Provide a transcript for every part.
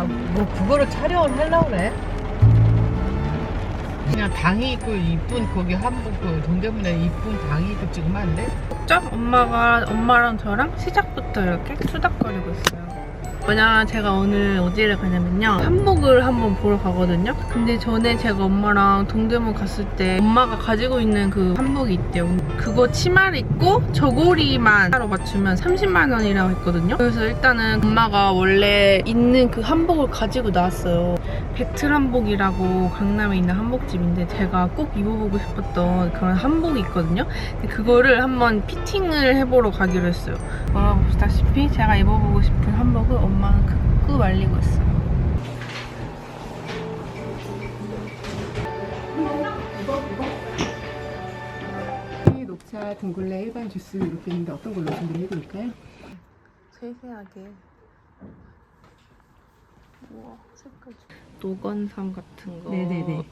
뭐 그거를 촬영을 하려고 그래? 그냥 당이 있고 이쁜 거기 한복 그 동대문에 이쁜 당이 있고 찍으면 안 돼? 엄마랑 저랑 시작부터 이렇게 수닥거리고 있어요. 왜냐면 제가 오늘 어디를 가냐면요, 한복을 한번 보러 가거든요. 근데 전에 제가 엄마랑 동대문 갔을 때 엄마가 가지고 있는 그 한복이 있대요. 그거 치마를 입고 저고리만 하러 맞추면 30만 원이라고 했거든요. 그래서 일단은 엄마가 원래 있는 그 한복을 가지고 나왔어요. 배틀 한복이라고 강남에 있는 한복집인데 제가 꼭 입어보고 싶었던 그런 한복이 있거든요. 근데 그거를 한번 피팅을 해보러 가기로 했어요. 보시다시피 제가 입어보고 싶은 한복을 엄마는 끄 말리고 있어요. 녹차, 둥글레, 일반 주스 이렇게 있는데 어떤 걸로 준비해드릴까요? 세세하게. 우와, 색깔. 노건삼 같은 거. 네네네.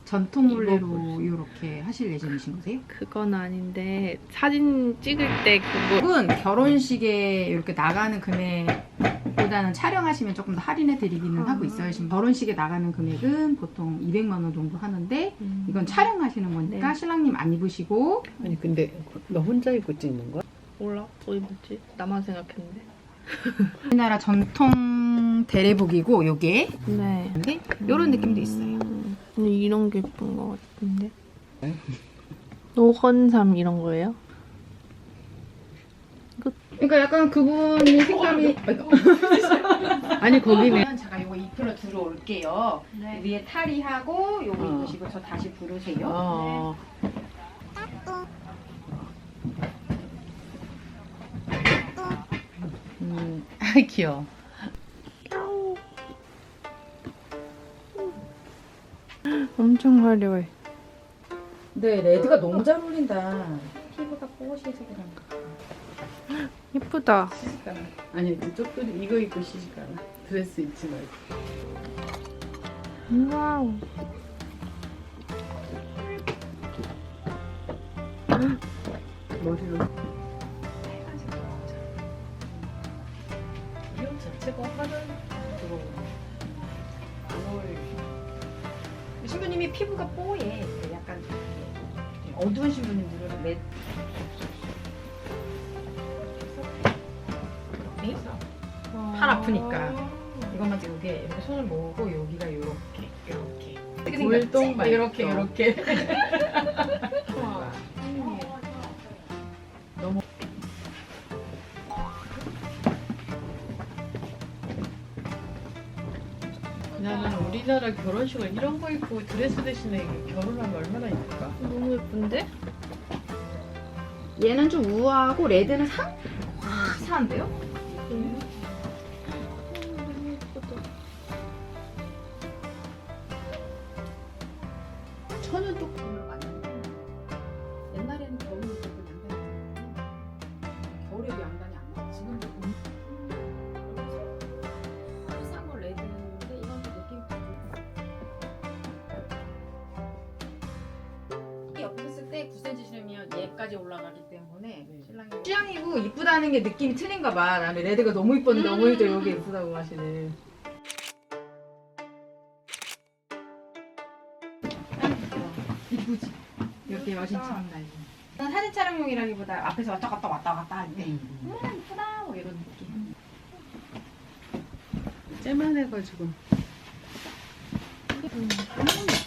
전통물레로 이렇게 하실 예정이신 거세요? 그건 아닌데 사진 찍을 때 그거. 혹은 결혼식에 이렇게 나가는 금액보다는 촬영하시면 조금 더 할인해 드리기는 하고 있어요. 지금 결혼식에 나가는 금액은 보통 200만 원 정도 하는데 이건 촬영하시는 거니까 네. 신랑님 안 입으시고. 아니 근데 너 혼자 입고 찍는 거야? 몰라, 뭐 입었지? 나만 생각했는데. 우리나라 전통 대례복이고 요게 네. 이런 느낌도 있어요. 근데 이런 게 예쁜 것 같은데. 노건삼 이런 거예요? 그러니까 약간 그분이 색감이 아니 거기는 제가 요거 입으로 들어올게요. 네. 위에 탈의하고 요거 입으시고 저 다시 부르세요. 아이 귀여워. 엄청 화려해. 네, 레드가 너무 잘 어울린다. 피부가 뽀시색이랑. 예쁘다. 아니 이쪽도 이거 입고 시집 가나? 드레스 입지 말고. 와우. 머리로. 이 옷 자체가 하는 그거. 신부님이 피부가 뽀얘. 약간 어두운 신부님들은 레드. 팔 아프니까 이것만 이렇게 손을 모으고 여기가 이렇게 골동 이렇게 너무 나는 우리나라 결혼식은 이런 거 입고 드레스 대신에 결혼하면 얼마나 이쁠까? 너무 예쁜데? 얘는 좀 우아하고 레드는 사한데요? 너무 예쁘다. 천연 또 그걸 많이 옛날에는 겨울에 입고 양단이 겨울에도 양단이 안 나와. 지금도 비싼 건 레드인데 이건 또 느낌이 옆에 섰을 때 9cm 신으면 얘까지 올라가기 때문에 신랑이 취향이고 이쁘다는 게 느낌이 틀린가 봐. 나는 레드가 너무 이뻤는데 어머니도 여기 이쁘다고 하시네. 이쁘지? 이렇게 여신처럼 달린. 사진 촬영용이라기보다 앞에서 왔다 갔다 하는데 이쁘다 뭐 이런 느낌. 째만해가지고. 너무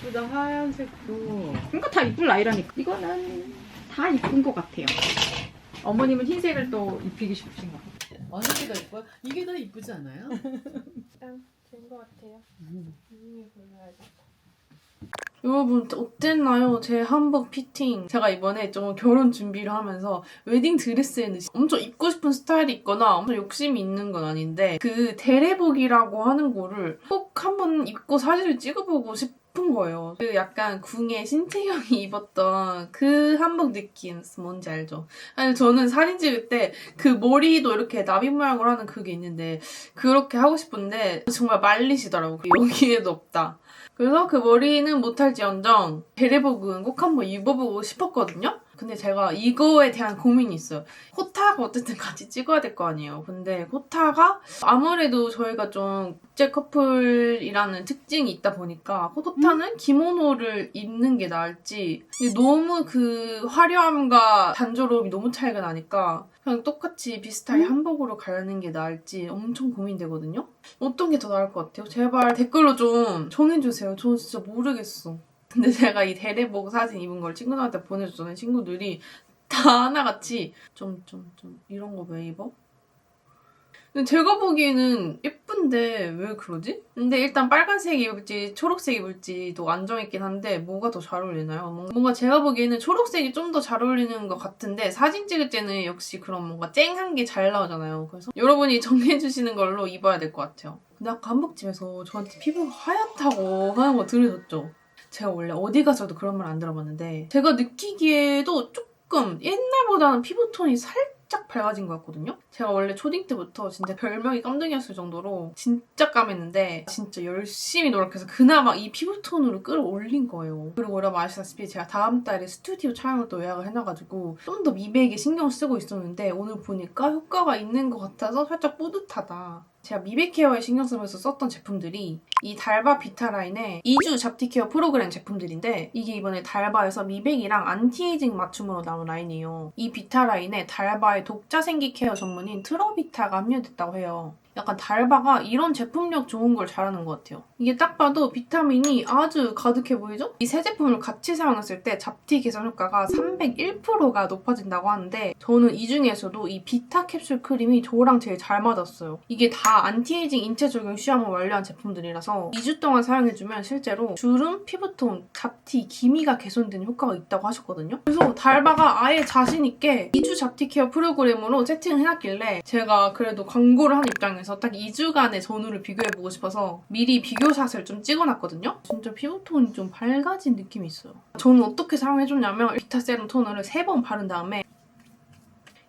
이쁘다 하얀색도. 그러니까 다 이쁠 나이라니까. 이거는 다 이쁜 것 같아요. 어머님은 흰색을 또 입히기 싶으신 것 같아요. 어느 게 더 이뻐요? 이게 더 이쁘지 않아요? 일단 된 것 같아요. 이중에 골라야겠다. 여러분 어땠나요? 제 한복 피팅. 제가 이번에 좀 결혼 준비를 하면서 웨딩 드레스에는 엄청 입고 싶은 스타일이 있거나 엄청 욕심이 있는 건 아닌데 그 대례복이라고 하는 거를 꼭 한번 입고 사진을 찍어보고 싶은 거예요. 그 약간 궁예 신채경이 입었던 그 한복 느낌 뭔지 알죠? 아니 저는 사진 찍을 때 그 머리도 이렇게 나비 모양으로 하는 그게 있는데 그렇게 하고 싶은데 정말 말리시더라고요. 여기에도 없다. 그래서 그 머리는 못할지언정 대례복은 꼭 한번 입어보고 싶었거든요. 근데 제가 이거에 대한 고민이 있어요. 코타가 어쨌든 같이 찍어야 될 거 아니에요. 근데 코타가 아무래도 저희가 좀 국제 커플이라는 특징이 있다 보니까 코타는 기모노를 입는 게 나을지 근데 너무 그 화려함과 단조로움이 너무 차이가 나니까 그냥 똑같이 비슷하게 한복으로 가는 게 나을지 엄청 고민되거든요. 어떤 게 더 나을 것 같아요? 제발 댓글로 좀 정해주세요. 저 진짜 모르겠어. 근데 제가 이 대대복 사진 입은 걸 친구들한테 보내줬더니 친구들이 다 하나같이 좀 이런 거 왜 입어? 근데 제가 보기에는 예쁜데 왜 그러지? 근데 일단 빨간색 입을지 초록색 입을지도 안 정했긴 한데 뭐가 더 잘 어울리나요? 뭔가 제가 보기에는 초록색이 좀 더 잘 어울리는 것 같은데 사진 찍을 때는 역시 그런 뭔가 쨍한 게 잘 나오잖아요. 그래서 여러분이 정해주시는 걸로 입어야 될 것 같아요. 근데 아까 한복집에서 저한테 피부가 하얗다고 하는 거 들으셨죠? 제가 원래 어디 가서도 그런 말 안 들어봤는데 제가 느끼기에도 조금 옛날보다는 피부톤이 살짝 밝아진 것 같거든요? 제가 원래 초딩 때부터 진짜 별명이 깜둥이였을 정도로 진짜 까맸는데 진짜 열심히 노력해서 그나마 이 피부톤으로 끌어올린 거예요. 그리고 여러분 아시다시피 제가 다음 달에 스튜디오 촬영을 또 예약을 해놔가지고 좀 더 미백에 신경 쓰고 있었는데 오늘 보니까 효과가 있는 것 같아서 살짝 뿌듯하다. 제가 미백 케어에 신경 쓰면서 썼던 제품들이 이 달바 비타라인의 2주 잡티 케어 프로그램 제품들인데 이게 이번에 달바에서 미백이랑 안티에이징 맞춤으로 나온 라인이에요. 이 비타라인에 달바의 독자 생기 케어 전문인 트러비타가 함유됐다고 해요. 약간 달바가 이런 제품력 좋은 걸 잘하는 것 같아요. 이게 딱 봐도 비타민이 아주 가득해 보이죠? 이 세 제품을 같이 사용했을 때 잡티 개선 효과가 301%가 높아진다고 하는데 저는 이 중에서도 이 비타 캡슐 크림이 저랑 제일 잘 맞았어요. 이게 다 안티에이징 인체 적용 시험을 완료한 제품들이라서 2주 동안 사용해주면 실제로 주름, 피부톤, 잡티, 기미가 개선되는 효과가 있다고 하셨거든요. 그래서 달바가 아예 자신있게 2주 잡티 케어 프로그램으로 세팅을 해놨길래 제가 그래도 광고를 한 입장에서 딱 2주간의 전후를 비교해보고 싶어서 미리 비교샷을 좀 찍어놨거든요. 진짜 피부톤이 좀 밝아진 느낌이 있어요. 저는 어떻게 사용해줬냐면 비타 세럼 토너를 3번 바른 다음에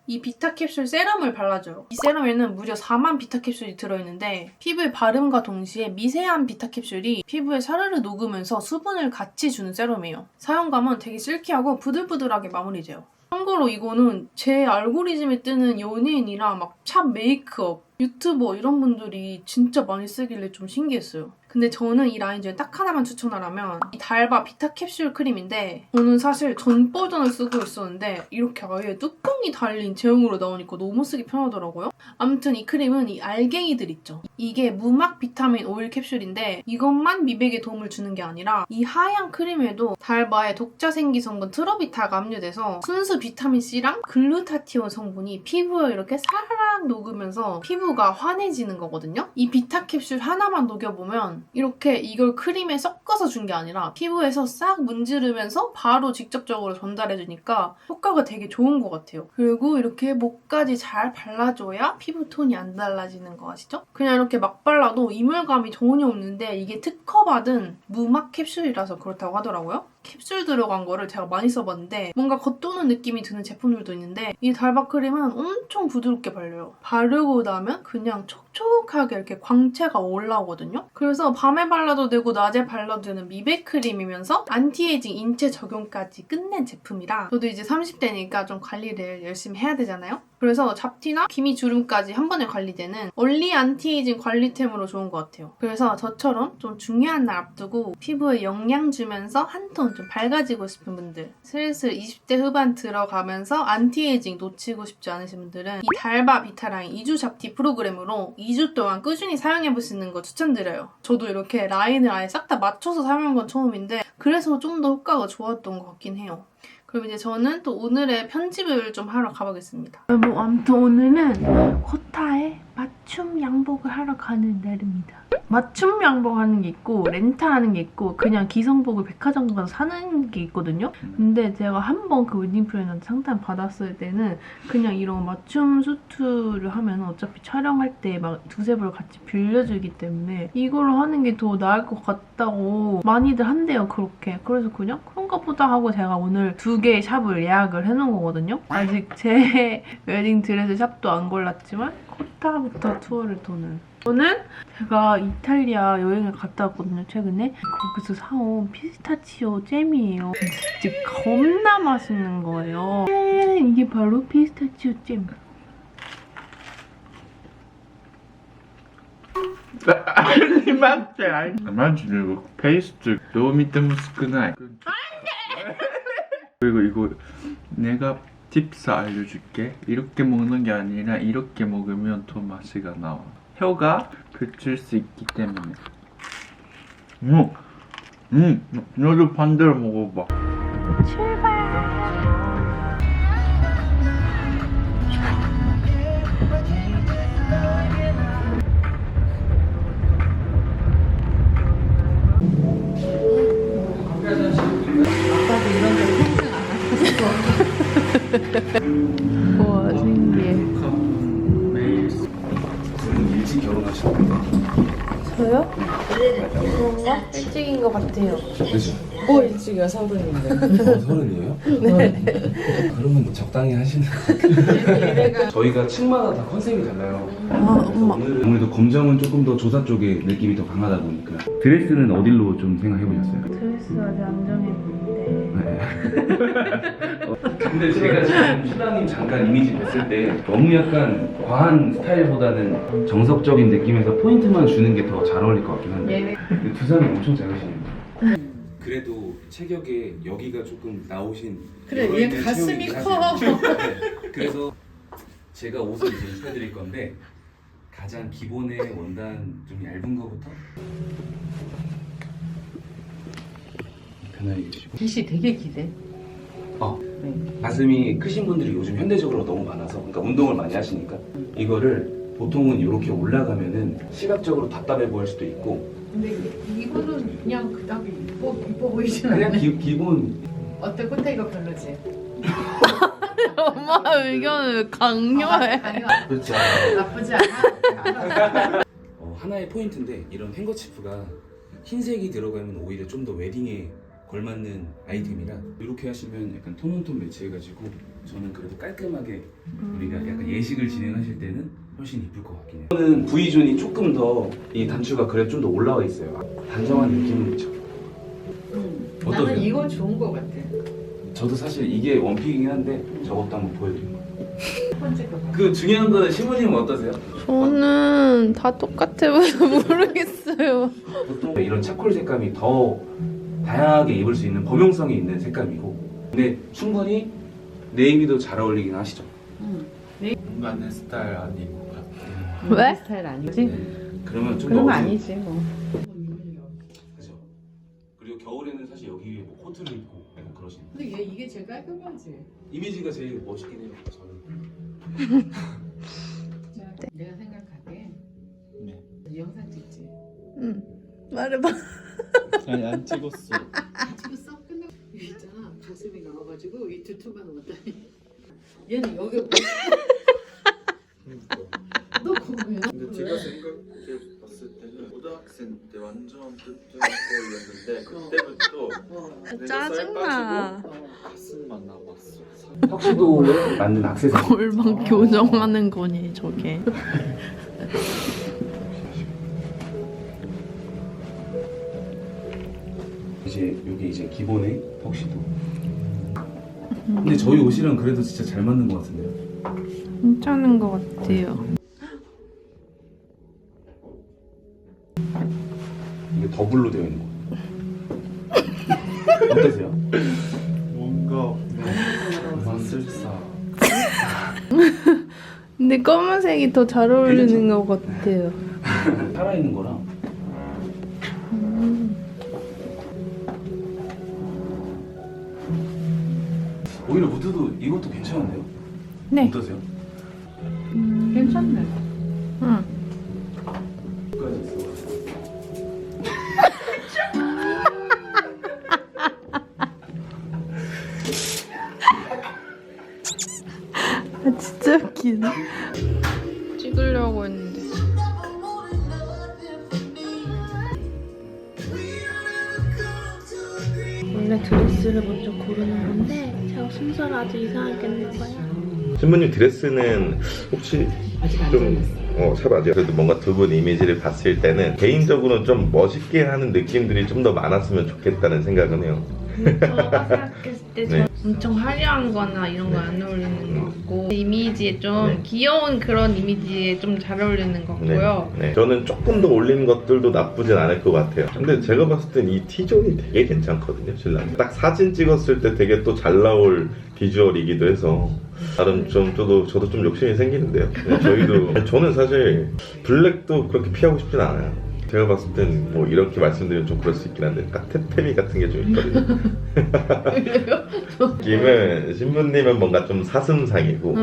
이 비타 캡슐 세럼을 발라줘요. 이 세럼에는 무려 4만 비타 캡슐이 들어있는데 피부에 바름과 동시에 미세한 비타 캡슐이 피부에 사르르 녹으면서 수분을 같이 주는 세럼이에요. 사용감은 되게 실키하고 부들부들하게 마무리돼요. 참고로 이거는 제 알고리즘에 뜨는 연예인이랑 막 샵 메이크업, 유튜버 이런 분들이 진짜 많이 쓰길래 좀 신기했어요. 근데 저는 이 라인 중에 딱 하나만 추천하라면 이 달바 비타 캡슐 크림인데 저는 사실 전 버전을 쓰고 있었는데 이렇게 아예 뚜껑이 달린 제형으로 나오니까 너무 쓰기 편하더라고요. 아무튼 이 크림은 이 알갱이들 있죠. 이게 무막 비타민 오일 캡슐인데 이것만 미백에 도움을 주는 게 아니라 이 하얀 크림에도 달바의 독자 생기 성분 트러비타가 함유돼서 순수 비타민C랑 글루타티온 성분이 피부에 이렇게 사락 녹으면서 피부가 환해지는 거거든요. 이 비타 캡슐 하나만 녹여보면 이렇게 이걸 크림에 섞어서 준 게 아니라 피부에서 싹 문지르면서 바로 직접적으로 전달해주니까 효과가 되게 좋은 것 같아요. 그리고 이렇게 목까지 잘 발라줘야 피부톤이 안 달라지는 거 아시죠? 그냥 이렇게 막 발라도 이물감이 전혀 없는데 이게 특허받은 무막 캡슐이라서 그렇다고 하더라고요. 캡슐 들어간 거를 제가 많이 써봤는데 뭔가 겉도는 느낌이 드는 제품들도 있는데 이 달바 크림은 엄청 부드럽게 발려요. 바르고 나면 그냥 촉촉하게 이렇게 광채가 올라오거든요. 그래서 밤에 발라도 되고 낮에 발라도 되는 미백 크림이면서 안티에이징 인체 적용까지 끝낸 제품이라 저도 이제 30대니까 좀 관리를 열심히 해야 되잖아요. 그래서 잡티나 기미 주름까지 한 번에 관리되는 얼리 안티에이징 관리템으로 좋은 것 같아요. 그래서 저처럼 좀 중요한 날 앞두고 피부에 영양 주면서 한 톤 좀 밝아지고 싶은 분들, 슬슬 20대 후반 들어가면서 안티에이징 놓치고 싶지 않으신 분들은 이 달바 비타라인 2주 잡티 프로그램으로 2주 동안 꾸준히 사용해보시는 거 추천드려요. 저도 이렇게 라인을 아예 싹 다 맞춰서 사용한 건 처음인데 그래서 좀 더 효과가 좋았던 것 같긴 해요. 그럼 이제 저는 또 오늘의 편집을 좀 하러 가보겠습니다. 아무튼 오늘은 코타에 맞춤 양복을 하러 가는 날입니다. 맞춤 양복하는 게 있고 렌탈하는 게 있고 그냥 기성복을 백화점 가서 사는 게 있거든요. 근데 제가 한번 그 웨딩 플래너한테 상담 받았을 때는 그냥 이런 맞춤 수트를 하면 어차피 촬영할 때 막 두세 벌 같이 빌려주기 때문에 이걸로 하는 게 더 나을 것 같다고 많이들 한대요, 그렇게. 그래서 그냥 그런가 보다 하고 제가 오늘 2개의 샵을 예약을 해놓은 거거든요. 아직 제 웨딩 드레스 샵도 안 골랐지만 코타부터 투어를 도는. 저는 제가 이탈리아 여행을 갔다 왔거든요, 최근에. 거기서 사온 피스타치오 잼이에요. 진짜 겁나 맛있는 거예요. 이게 바로 피스타치오 잼.マジでペーストどう見ても少ない그리고 이거 내가 팁스 알려줄게. 이렇게 먹는 게 아니라 이렇게 먹으면 더 맛이가 나와. 혀가 그칠 수 있기 때문에. 너도 반대로 먹어봐. 우와, 신기해. 매일 일찍 결혼하셨는데 저요? 그런가? 일찍인 것 같아요. 그죠? 일찍이야 서른인데. 서른이에요? 네. 그러면 적당히 하시는 저희가 층마다 다 컨셉이 달라요. 그래서 오늘은 아무래도 검정은 조금 더 조사 쪽에 느낌이 더 강하다 보니까 드레스는 어디로 좀 생각해보셨어요? 드레스 아직 안 정해봤는데. 근데 제가 지금 슈다님 잠깐 이미지 봤을 때 너무 약간 과한 스타일보다는 정석적인 느낌에서 포인트만 주는 게 더 잘 어울릴 것 같긴 한데 근데 두 사람이 엄청 작으시네요. 그래도 체격에 여기가 조금 나오신 그래, 얘 가슴이 커. 그래서 제가 옷을 이제 입혀드릴 건데 가장 기본의 원단 좀 얇은 거부터 편하게 해주시고 빗이 되게 기대. 가슴이 크신 분들이 요즘 현대적으로 너무 많아서 그러니까 운동을 많이 하시니까 이거를 보통은 이렇게 올라가면은 시각적으로 답답해 보일 수도 있고 근데 이거는 그냥 그닥 이뻐 보이진 그냥 않네. 기본 어때? 꽃에 이거 별로지? 엄마 의견을 왜 강요해? 그렇죠. 나쁘지 않아? 하나의 포인트인데 이런 행거치프가 흰색이 들어가면 오히려 좀 더 웨딩에 걸맞는 아이템이라 이렇게 하시면 약간 톤온톤 매치해가지고 저는 그래도 깔끔하게 우리가 약간 예식을 진행하실 때는 훨씬 이쁠 것 같긴 해요. 저는 V존이 조금 더 이 단추가 그래도 좀 더 올라와 있어요. 단정한 느낌은 있죠. 어떠세요? 나는 이거 좋은 거 같아. 저도 사실 이게 원픽이긴 한데 저것도 한번 보여드릴게요. 첫 번째 거. 그 중요한 거는 신부님은 어떠세요? 저는 다 똑같아 보여서 모르겠어요. 보통 이런 차콜 색감이 더 다양하게 입을 수 있는 범용성이 있는 색감이고 근데 충분히 네이미도 잘 어울리긴 하시죠. 뭔가 내 스타일 아닌 것 같아. 왜? 스타일 아니지? 그러면 좀 그러면 더 아니지 뭐. 그죠. 그리고 겨울에는 사실 여기 위에 뭐 코트를 입고 약간 그러시는 근데 얘 이게 제일 깔끔하지. 이미지가 제일 멋있긴 해요. 저는. 내가 생각하기에 네. 이 영상 찍지. 응. 말해봐. 아니 안 찍었어. 찍었어? 근데 여기 있잖아 가슴이 나와가지고 이 두툼한 원단이 얘는 여기 너 궁금해? 근데 제가 생각해 봤을 때는 고등학생 때 완전 뚱뚱했는데 그때부터 내가 살 짜증나. 빠지고 가슴만 남았어. 턱시도에 맞는 액세서리. 골반 교정하는 거니 저게. 이제 여기 이제 기본의 턱시도. 근데 저희 옷이랑 그래도 진짜 잘 맞는 것 같은데요. 괜찮은 것 같아요. 이게 더블로 되어 있는 거. 어떠세요? 뭔가 마술사. 근데 검은색이 더 잘 어울리는 것 같아요. 살아있는 거랑 오히려 무드도 이것도 괜찮은데요? 네. 어떠세요? 괜찮네. 응. 끝까지 있어. 아 진짜 웃기네. 찍으려고 했는데. 원래 드레스를 먼저 고르는 건데 제가 순서가 아주 이상하게 했나봐요. 신부님 드레스는 혹시 아직 안 좀 정했어. 샵 아직 그래도 뭔가 두 분 이미지를 봤을 때는 개인적으로는 좀 멋있게 하는 느낌들이 좀 더 많았으면 좋겠다는 생각은 해요. 제가 생각했을 때 네. 엄청 화려한 거나 이런 거 안 어울리는 것 같고 이미지에 좀 네. 귀여운 그런 이미지에 좀 잘 어울리는 것 같고요. 네. 저는 조금 더 올리는 것들도 나쁘진 않을 것 같아요. 근데 제가 봤을 땐 이 T존이 되게 괜찮거든요, 신랑. 딱 사진 찍었을 때 되게 또 잘 나올 비주얼이기도 해서 나름 좀 저도 좀 욕심이 생기는데요. 저는 사실 블랙도 그렇게 피하고 싶진 않아요. 제가 봤을 땐 뭐 이렇게 말씀드리면 좀 그럴 수 있긴 한데 딱 테테미 같은 게 좀 있거든요. 느낌은 신부님은 뭔가 좀 사슴상이고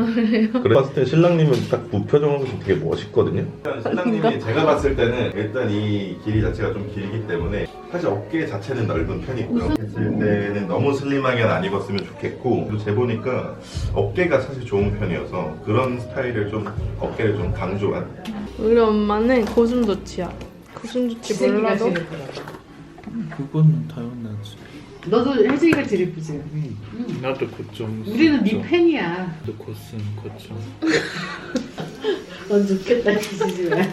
그래 봤을 땐 신랑님은 딱 무표정하고 되게 멋있거든요. 신랑님이 제가 봤을 때는 일단 이 길이 자체가 좀 길기 때문에 사실 어깨 자체는 넓은 편이고요. 했을 때는 너무 슬림하게 안 입었으면 좋겠고 그리고 재보니까 어깨가 사실 좋은 편이어서 그런 스타일을 좀 어깨를 좀 강조한 우리 엄마는 고슴도치야. 고슴도치 몰라도 그거는 당연하지. 너도 혜정이가 제일 예쁘지? 나도 고점. 우리는 네 팬이야. 나도 고슴 고점. 넌 좋겠다 지지지 왜?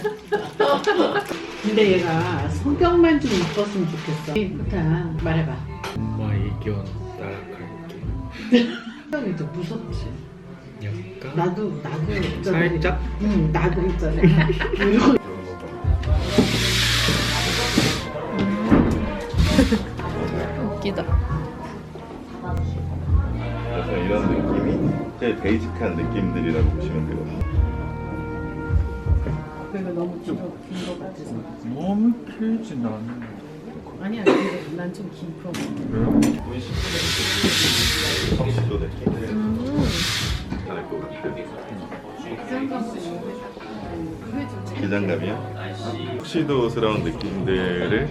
근데 얘가 성격만 좀 이뻤으면 좋겠어. 좋다. 말해봐. 엄마 의견 따라갈게. 성격이 좀 무섭지. 약간 나도 있잖아. 살짝? 응 나도 있잖아. 이러고 웃기다. 그래서 이런 느낌이 제일 베이직한 느낌들이라고 보시면 되거든요. 그러니까 너무 긴거 같아서. 너무 길진 않은. 아니야 난 좀 긴 거. 그래요? 성시도 느낌이 괜찮을 것 같아요. 기장감이요? 턱시도스러운 느낌들을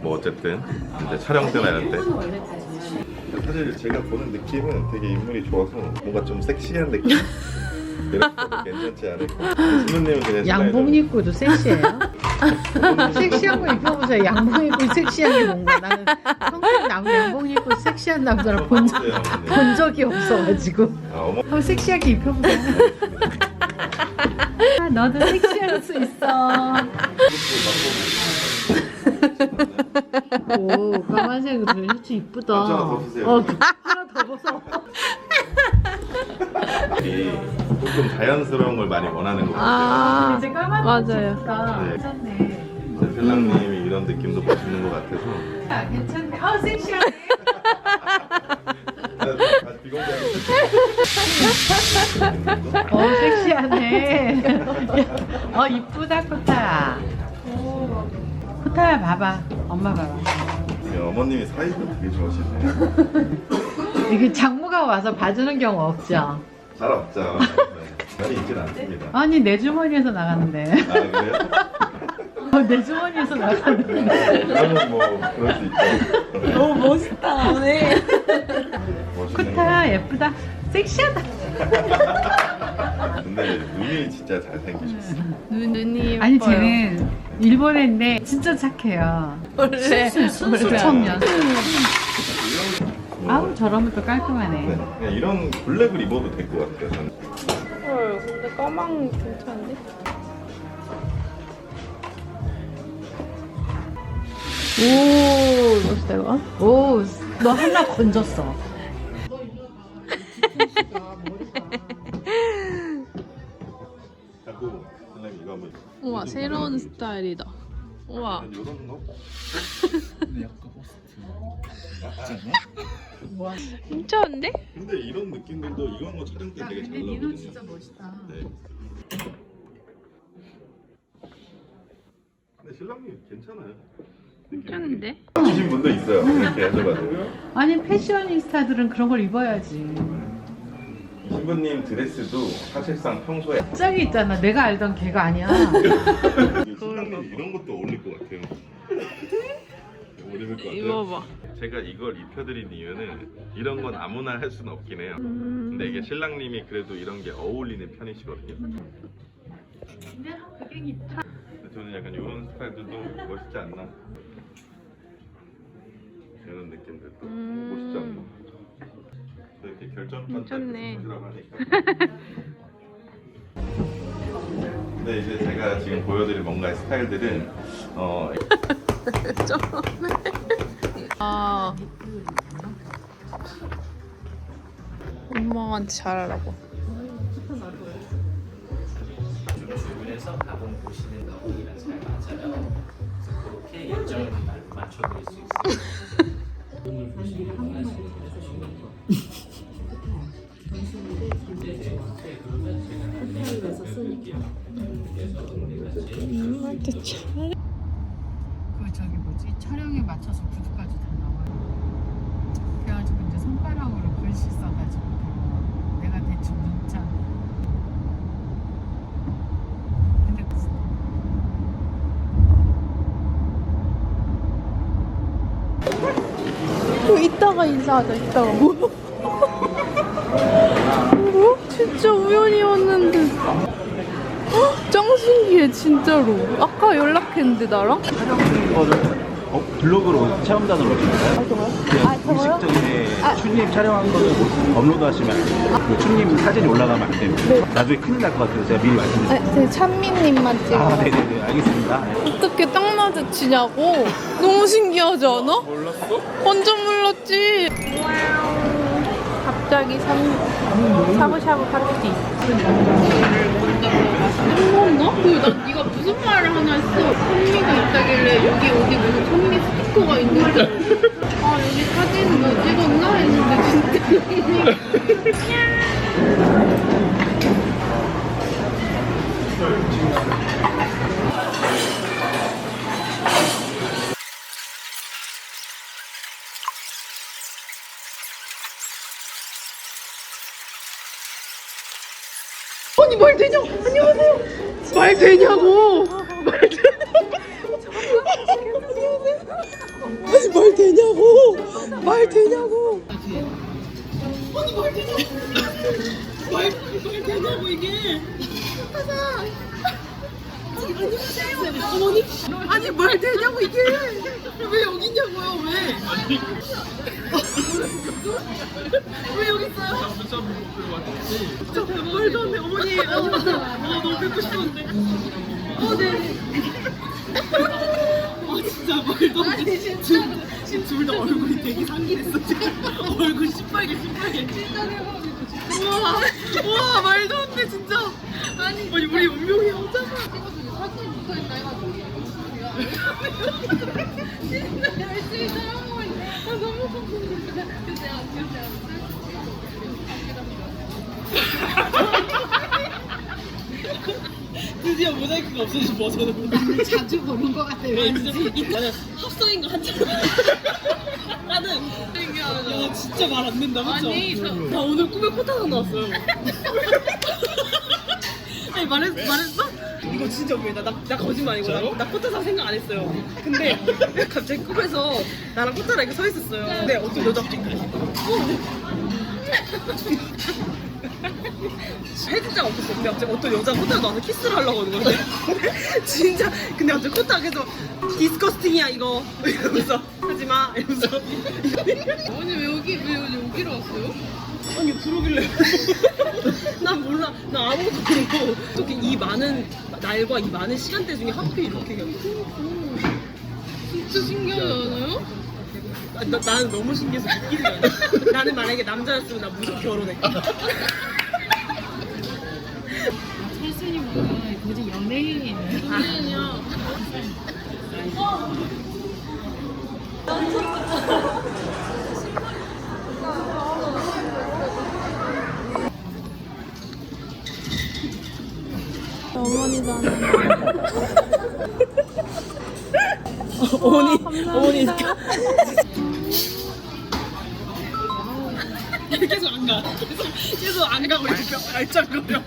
뭐 어쨌든 이제 촬영 때나 이럴 때 사실 제가 보는 느낌은 되게 인물이 좋아서 뭔가 좀 섹시한 느낌 이런 것도 괜찮지 않을까. 신부님은 그냥 양복 입고도 섹시해요? 섹시한 거 입혀보세요. 양복 입고 섹시한 게 뭔가. 나는 평소에 양복 입고 섹시한 남자를 본 적이 없어가지고. 한번 섹시하게 입혀보세요. 아, 너도 섹시할 수 있어. 오, 까만색으로 셔츠 이쁘다. 하나 더 쓰세요. 하나 더 벗어. 조금 자연스러운 걸 많이 원하는 것 같아요. 이제 까만 맞아요. 좋다. 네. 괜찮네. 신랑님이 이런 느낌도 멋있는 것 같아서 아, 괜찮네. 아, 섹시하네. 섹시하네. 이쁘다, 코타야. 코타야, 봐봐. 엄마 봐봐. 어머님이 사이즈도 되게 좋아하시네요. 이게 장모가 와서 봐주는 경우 없죠? 잘 없죠. 많이 있진 않습니다. 아니, 내 주머니에서 나가는데. 아 그래요? 내 주머니에서 나가는데. 그러면 뭐 그럴 수 있죠. 너무 멋있다. 네. 멋있는 코타야, 거. 예쁘다. 섹시하다. 근데 눈이 진짜 잘생기셨어요. 눈이 예뻐요. 아니, 쟤는 일본애인데 진짜 착해요. 원래 순수 청년. 아우, 저러면 또 깔끔하네. 네, 그냥 이런 블랙을 입어도 될 것 같아요. 저는. 헐, 근데 까망 괜찮은데? 오, 멋있다 이거. 오, 너 하나 건졌어. 자꾸 선생님 이거 한번. 우와, 새로운 스타일이다. 우와. 이런 거? 근데 약간 호스트. 뭐 괜찮은데? 근데 이런 느낌들도 이런 거 촬영 때 되게 잘 나오거든요. 멋있다. 네. 근데 신랑님 괜찮아요. 괜찮은데? 주신 분도 있어요. 이렇게 하셔가지고. 아니, 패셔니스타들은 그런 걸 입어야지. 신부님 드레스도 사실상 평소에 짝이 있잖아. 내가 알던 걔가 아니야. 신랑님 이런 것도 어울릴 것 같아요. 어울릴 것 같아요. 입어봐. 제가 이걸 입혀드린 이유는 이런 건 아무나 할 수는 없긴 해요. 근데 이게 신랑님이 그래도 이런 게 어울리는 편이시거든요. 저는 약간 이런 스타일들도 멋있지 않나? 이런 느낌들도 멋있지 않나? 이렇게 결 괜찮네. 근데 이제 제가 지금 보여드릴 뭔가의 스타일들은 아, 엄마한테 잘하라고. 주변에서 가본 보시는 가공이랑 잘 맞아요. 그래서 그렇게 일정을 맞춰드릴 수 있어요. 몸을 보시면 원하시는 게 그 저기 뭐지 촬영에 맞춰서 구두까지 다 나와요. 그래가지고 이제 손가락으로 글씨 써가지고 내가 대충 문자. 근데 이따가 인사하자. 이따가 뭐? 뭐? 진짜 우연히 왔는데. 짱 신기해 진짜로. 아까 연락했는데 나랑? 거를 블로그로 체험단으로 올리나요? 공식적인 춘님 촬영한 거를 업로드하시면 안 돼요. 그 춘님 사진이 올라가면 안 됩니다. 나중에 큰일 날 것 같아서 제가 미리 말씀드릴게요. 네, 찬미님만 찍어. 아, 네네네, 알겠습니다. 어떻게 딱 마주치냐고? 너무 신기하지 않아? 몰랐어? 완전 몰랐지. 갑자기 샤브샤브 파티. 햄버거? 그리고 난 네가 무슨 말을 하나 했어. 선미가 있다길래 여기 어디 무슨 선미 스티커가 있는데 아 여기 사진 뭐 찍었나 했는데 진짜 아니 말 되냐고. 안녕하세요. 말 되냐고. 말 되냐고. 말 되냐고. 이게. 어머니. 아니 말 되냐고 이게. 왜 여기 있냐고요 왜? 왜 여기 있어요? 진짜 말도 안 돼. 어머니 너무 뵙고 싶었는데. 네네. 진짜 말도 안 돼. 지금 둘 다 얼굴이 되게 상기됐어 지금. 얼굴 시뻘게. 진짜 대박이다. 우와 말도 안 돼 진짜. 아니 우리 운명이 오잖아. 사진 붙어있나 해가지고. 진짜 열심히 촬영하고 있네. 너무 감동적이다. 드디어 모자이크가 없어진 버전으로 자주 보는 것 같아요. 왠지. 나는 합성인가 한참 나는 야 진짜 말 안 된다 그쵸? 아니, 나 오늘 꿈에 코타상 나왔어요 아니 말했어? 이거 진짜 웃겨 나 거짓말이고 나 코타상 생각 안 했어요 근데 갑자기 꿈에서 나랑 코타랑 이렇게 서 있었어요 근데 어떤 여자 갑자기 헤드자가 없었어. 근데 갑자기 어떤 여자가 코타가 나와서 키스를 하려고 하는 건데 진짜 근데 갑자기 코타가 계속 디스커스팅이야 이거 이러면서 하지마 이러면서 아니 왜 여기로 왔어요? 아니 그러길래 난 몰라 나 아무것도 모르고 어떻게 이 많은 날과 이 많은 시간대 중에 하필 이렇게 그냥 진짜 신기하지 않아요? 나는 너무 신기해서 믿기지 않아 나는 만약에 남자였으면 나 무조건 결혼했겠다 찰순이는 도저히 연예인이네. 연예인이야. 어머니 계속 안 가. 계속 안 가고 이렇게 알짱거려.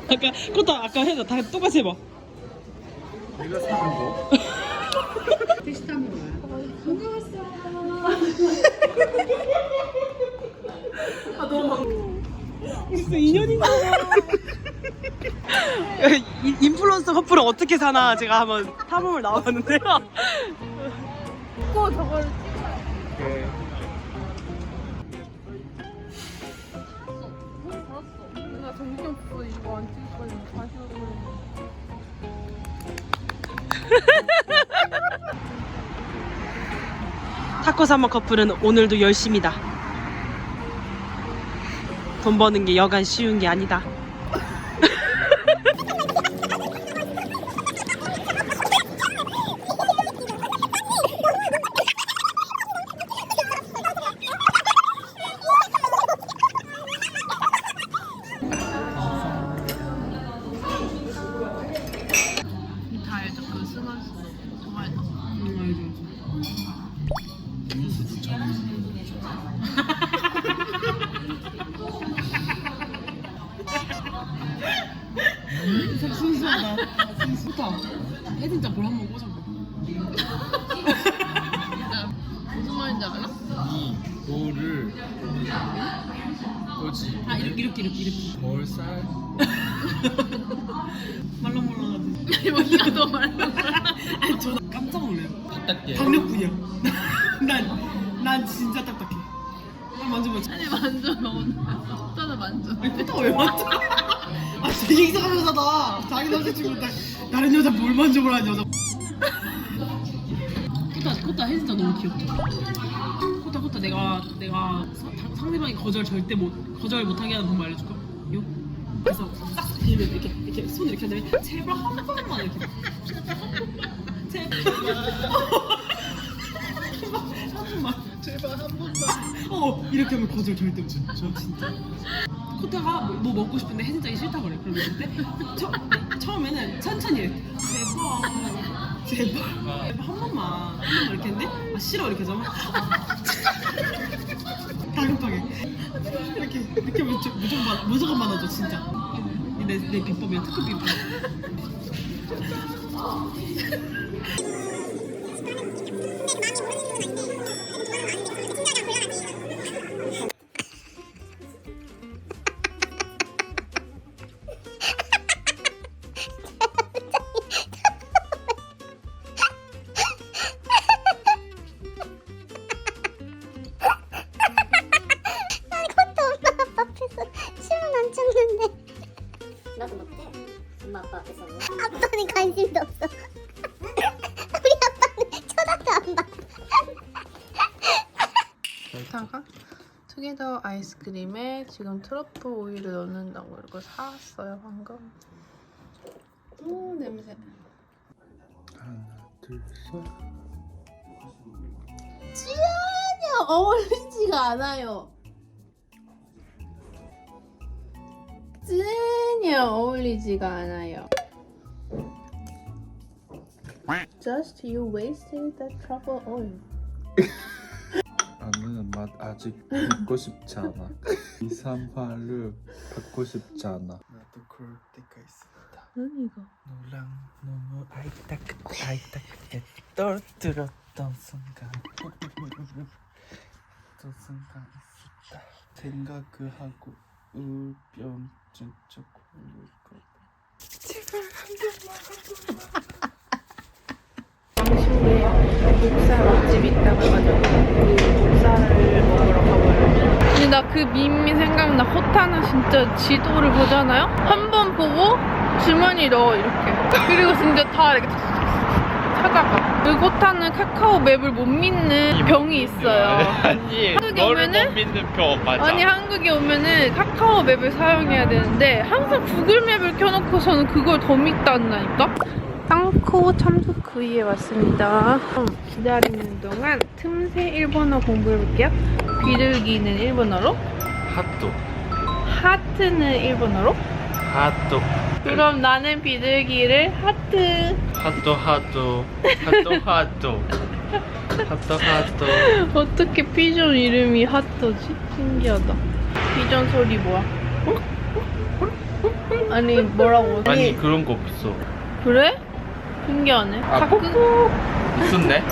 아까 코타 아까 해서 다 똑같이 해봐. 내가 사는 거. 비슷한 거야. 무슨 인연인가 봐. 인플루언서 커플은 어떻게 사나 제가 한번 탐험을 나왔는데요. 보고 저거를 나 정신없어. 이거 안 찍을 거야. 다시 오고. 타코 사마 커플은 오늘도 열심이다. 돈 버는 게 여간 쉬운 게 아니다. 다 알죠? 그 스마스 좋아해서. 순수하다. 좋다. 혜진짜 볼 한번 꽂아봐. 무슨 말인지 알아? 이 볼을 뭐지? 아 이렇게. 볼살? 말랑말랑하지. 이거 네가 더 말랑. 아니 저 깜짝 놀래요. 딱딱해. 박력분이야. 난 진짜 딱딱해. 난 만져보자. 아니 만져. 오늘 코타나 만져. 아니 코타가 왜 만져? 아 되게 이상한 여자다. 자기 남자친구 다른 여자 뭘 만져보라는 여자. 코타 혜진짜 너무 귀엽다. 코타 내가 상대방이 거절 못하게 하는 방법 알려줄까? 요. 그래서 싹 빌면 이렇게 손 이렇게 하면 제발 한 번만 이렇게. 제발 제발 한 번만. 이렇게 하면 거절 절대 못. 저 진짜. 코타가 뭐 먹고 싶은데 혜진장이 싫다 그래. 그러면 그때 처음에는 천천히 이렇게 제발 한 번만 이렇게 했는데 아 싫어 이렇게 하면 다급하게 이렇게 하면 무조건 많아져 진짜. 내 비법이야. 특급 비법. 나도 못해. 엄마 아빠 앞에서. 아빠는 관심도 없어. 우리 아빠는 쳐다도 안 봐. 다가 투게더 아이스크림에 지금 트러플 오일을 넣는다고 이거 사왔어요 방금. 오 냄새. 하나, 둘, 셋. 전혀 어울리지가 않아요. 전혀 어울리지가 않아요. Just you wasted that truffle oil. 나는 맛 아직 믿고 싶지 않아. 2, 3화를 받고 싶지 않아. 나도 그럴 때가 있습니다. 이거. 너랑 너무 아이딱하게 떨어뜨렸던 순간 그 순간 있었다. 생각을 하고 울병증 조금 울고 제발 당신네 목살 맛집 있다고 해가지고 그 목살을 먹으러 가봐요. 근데 나 그 밈이 생각나. 코타는 진짜 지도를 보잖아요? 한 번 보고 주머니 넣어 이렇게. 그리고 진짜 다 이렇게 찾아가. 그 코타는 카카오 맵을 못 믿는 병이 있어요. 아니 한국에 너를 오면은? 못 믿는 병 맞아. 아니 한국에 오면은 카카오 맵을 사용해야 되는데 항상 구글 맵을 켜놓고서는 그걸 더 믿다 한다니까? 땅코 참수구이에 왔습니다. 기다리는 동안 틈새 일본어 공부해볼게요. 비둘기는 일본어로? 핫도 하트는 일본어로? 핫도 그럼 나는 비둘기를 하트. 핫도 어떻게 피존 이름이 핫도지? 신기하다. 피존 소리 뭐야? 아니 뭐라고? 아니 그런 거 없어. 그래? 신기하네. 가끔 있었네.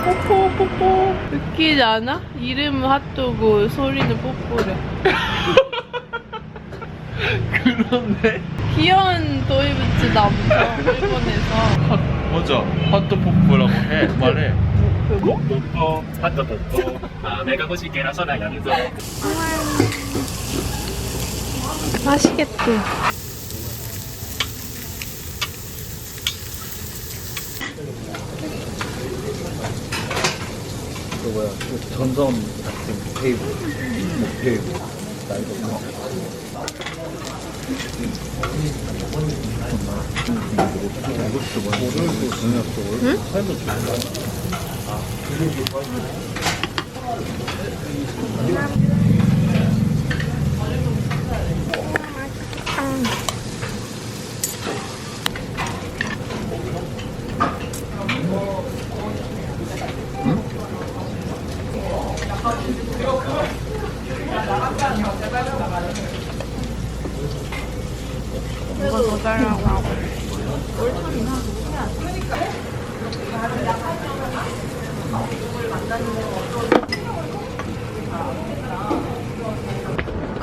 뽀뽀 웃기지 않아? 이름은 핫도그 소리는 뽀뽀래. 그러네. 귀여운 도이부츠 남자 일본에서. 맞아. 핫도 뽀뽀라고 해. 말해. 목도토, 핫도토토, 내가 보시게라서 나가는 거. 맛있겠다. 그 뭐야 그 전선 같은 테이블 테이블 나 이거 이거 더 달라고 하고.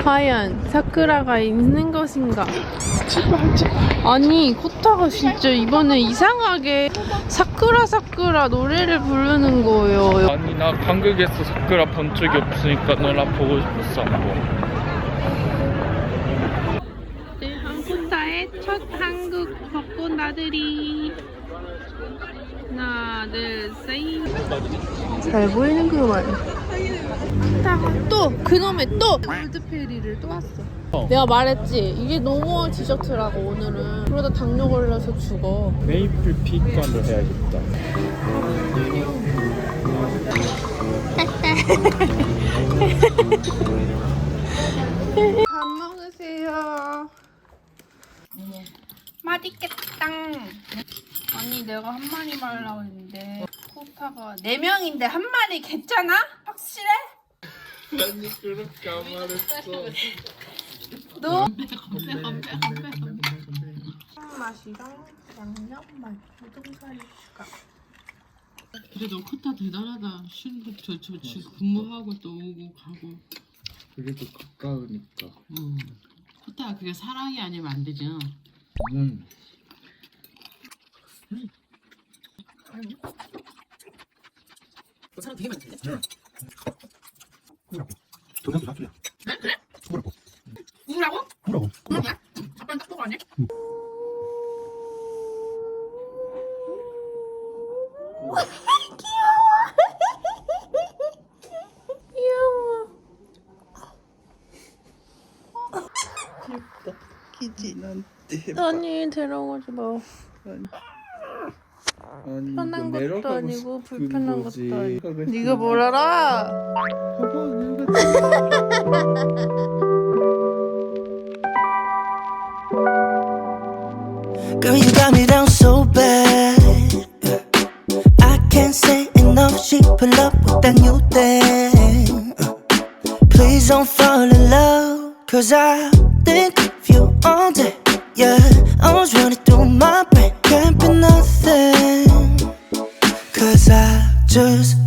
과연 사쿠라가 있는 것인가? 아니 코타가 진짜 이번에 이상하게 사쿠라 노래를 부르는 거예요. 아니 나 한국에서 사쿠라 본 적이 없으니까 너랑 보고 싶었어 한번. 네, 한코타의 첫 한국 벚꽃 나들이. 하나, 둘, 셋. 잘 보이는구만. 코타가 또 그놈의 또 골드페리를 또 왔어. 내가 말했지 이게 너무 디저트라고 오늘은. 그러다 당뇨 걸려서 죽어. 메이플 피칸을 해야겠다. 밥 먹으세요. 맛있겠다. 아니 내가 한 마리 말라고 했는데 코타가 4명인데 한 마리 괜찮아? 확실해? 아니 그렇게 안 말했어. 너? 맛이랑 양념 맛 우동사리 추가. 그래도 코타 대단하다. 쉴부터 저 지금 근무하고 또 오고 가고. 그래도 가까우니까. 코타가 그게 사랑이 아니면 안 되지. 사람 되게 많던데. 동영상 사투리야. 그래? 뭐라고? 우라고? 뭐라고? 뭐야? 아빠는 딱 보고 아니야? 아니 데려가지 마. 아니 편한 이거 것도 내려가고 아니고 싶은 불편한 거지. 것도 아니고. 네가 뭘 알아? Girl, you got me down so bad. I can't say enough. She pull up with that new thing. Please don't fall in love, 'cause I think of you all day. Yeah, I was running through my brain, can't be nothing, 'cause I just